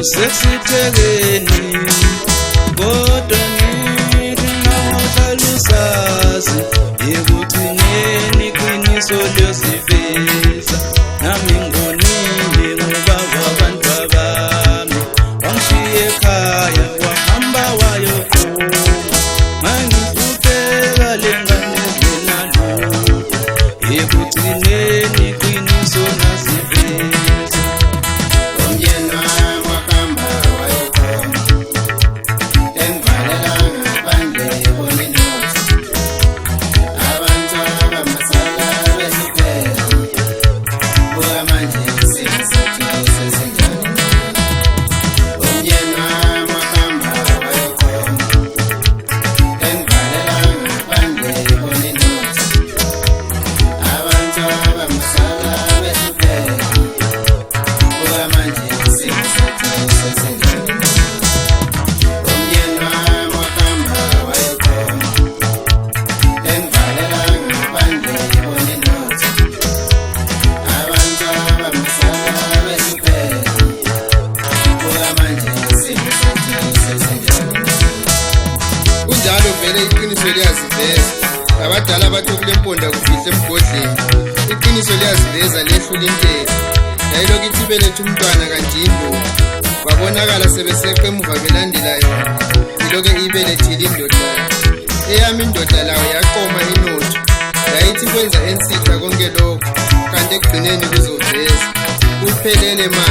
sesithekeni kodwa ngithi nawuhlala usazi ekugcineni iqiniso liyosiveza. Nami ngonile ngobaba wabantwabami wangishiya ekhaya wahamba wayoquma mangihlupheka lengane zinalutho ekugcineni iqiniso nasiveza. Umyeni wami wahamba wayoquma engivalela ngaphandle kweminothi abantu abamasala besiphela buka manje isimo sethu sesinjani. Umyeni wami wahamba wayoquma engivalela ngaphandle kweminothi abantu abamasala besiphela buka manje isimo sethu sesinjani. Umyeni wami wahamba wayoquma engivalela ngaphandle kweminothi abantu abamasala besiphela buka manje isimo sethu sesinjani. Kunjalo vele iqiniso liyaziveza. Abadala bathi kulemponda kufihle emgodleni. Iqiniso liyaziveza lehlula intela. Yayilokhu ithi beletha umntwana kanti yindoda. Babonakala sebeseqe emuva belandela yona. Ilokhu iyibelethile indoda. Eyami indoda layo yaqoma inotho. Yayithi kwenza ensitha konke lokho kanti ekugcineni kuzoveza. Kuphelele manje.